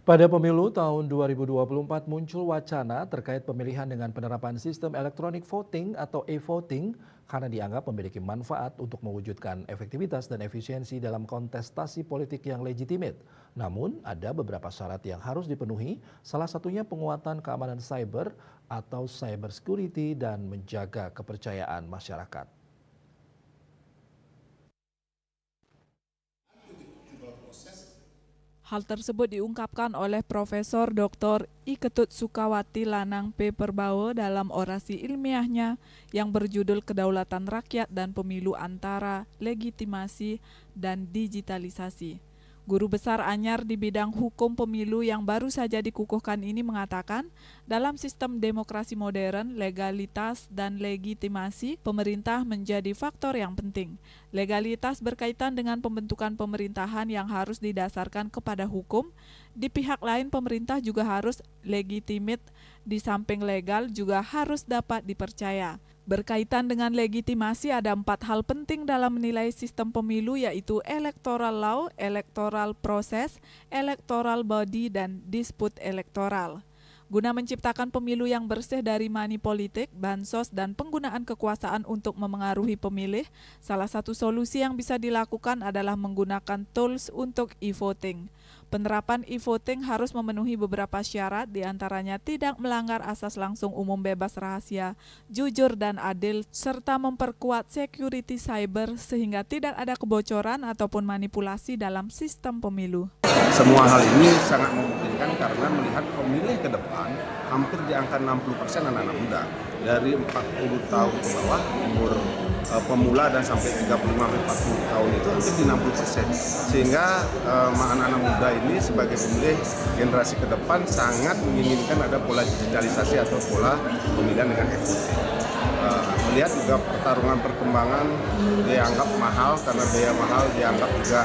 Pada pemilu tahun 2024 muncul wacana terkait pemilihan dengan penerapan sistem electronic voting atau e-voting karena dianggap memiliki manfaat untuk mewujudkan efektivitas dan efisiensi dalam kontestasi politik yang legitimate. Namun, ada beberapa syarat yang harus dipenuhi, salah satunya penguatan keamanan cyber atau cyber security dan menjaga kepercayaan masyarakat. Hal tersebut diungkapkan oleh Profesor Dr. I Ketut Sukawati Lanang P. Perbawo dalam orasi ilmiahnya yang berjudul Kedaulatan Rakyat dan Pemilu Antara Legitimasi dan Digitalisasi. Guru besar anyar di bidang hukum pemilu yang baru saja dikukuhkan ini mengatakan, dalam sistem demokrasi modern, legalitas dan legitimasi pemerintah menjadi faktor yang penting. Legalitas berkaitan dengan pembentukan pemerintahan yang harus didasarkan kepada hukum. Di pihak lain, pemerintah juga harus legitimate, di samping legal juga harus dapat dipercaya. Berkaitan dengan legitimasi, ada 4 hal penting dalam menilai sistem pemilu, yaitu electoral law, electoral process, electoral body, dan dispute elektoral. Guna menciptakan pemilu yang bersih dari money politik, bansos, dan penggunaan kekuasaan untuk memengaruhi pemilih, salah satu solusi yang bisa dilakukan adalah menggunakan tools untuk e-voting. Penerapan e-voting harus memenuhi beberapa syarat, diantaranya tidak melanggar asas langsung umum bebas rahasia, jujur dan adil, serta memperkuat security cyber sehingga tidak ada kebocoran ataupun manipulasi dalam sistem pemilu. Semua hal ini sangat memungkinkan karena melihat pemilih ke depan hampir di angka 60% anak-anak muda. Dari 40 tahun ke bawah, umur pemula dan sampai 35-40 tahun itu hampir di 60%. Sehingga anak-anak muda ini sebagai pemilih generasi ke depan sangat menginginkan ada pola digitalisasi atau pola pemilihan dengan e-voting. Melihat juga pertarungan perkembangan dianggap mahal karena biaya mahal dianggap juga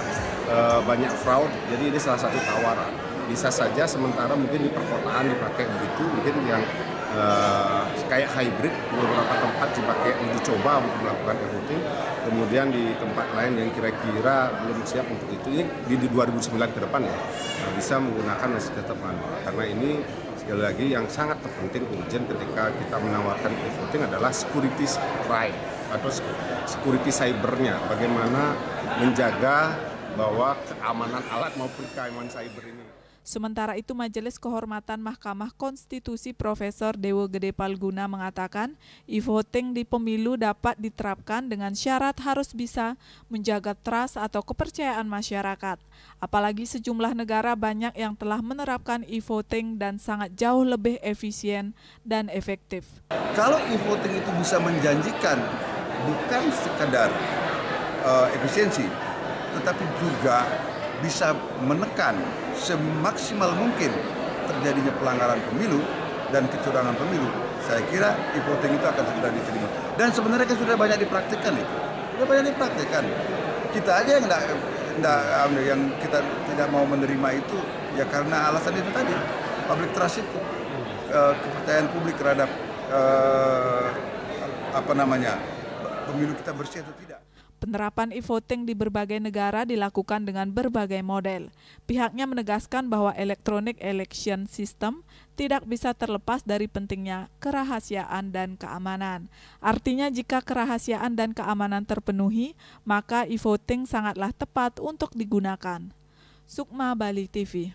banyak fraud, jadi ini salah satu tawaran. Bisa saja sementara mungkin di perkotaan dipakai begitu, mungkin yang kayak hybrid beberapa tempat dipakai uji coba untuk melakukan e-voting, kemudian di tempat lain yang kira-kira belum siap untuk itu, ini di 2009 ke depan ya, bisa menggunakan masih tetap manual. Karena ini sekali lagi yang sangat terpenting urgent ketika kita menawarkan e-voting adalah security right atau security cybernya, bagaimana menjaga bahwa keamanan alat maupun keamanan cyber ini. Sementara itu, Majelis Kehormatan Mahkamah Konstitusi Profesor Dewo Gede Palguna mengatakan, e-voting di pemilu dapat diterapkan dengan syarat harus bisa menjaga trust atau kepercayaan masyarakat. Apalagi sejumlah negara banyak yang telah menerapkan e-voting dan sangat jauh lebih efisien dan efektif. Kalau e-voting itu bisa menjanjikan bukan sekadar efisiensi, tetapi juga bisa menekan semaksimal mungkin terjadinya pelanggaran pemilu dan kecurangan pemilu, saya kira e-voting itu akan segera diterima. Dan sebenarnya kan sudah banyak dipraktikkan itu, sudah banyak dipraktikkan. Kita aja yang kita tidak mau menerima itu ya karena alasan itu tadi, public trust itu, kepercayaan publik terhadap pemilu kita bersih atau tidak. Penerapan e-voting di berbagai negara dilakukan dengan berbagai model. Pihaknya menegaskan bahwa electronic election system tidak bisa terlepas dari pentingnya kerahasiaan dan keamanan. Artinya jika kerahasiaan dan keamanan terpenuhi, maka e-voting sangatlah tepat untuk digunakan. Sukma Bali TV.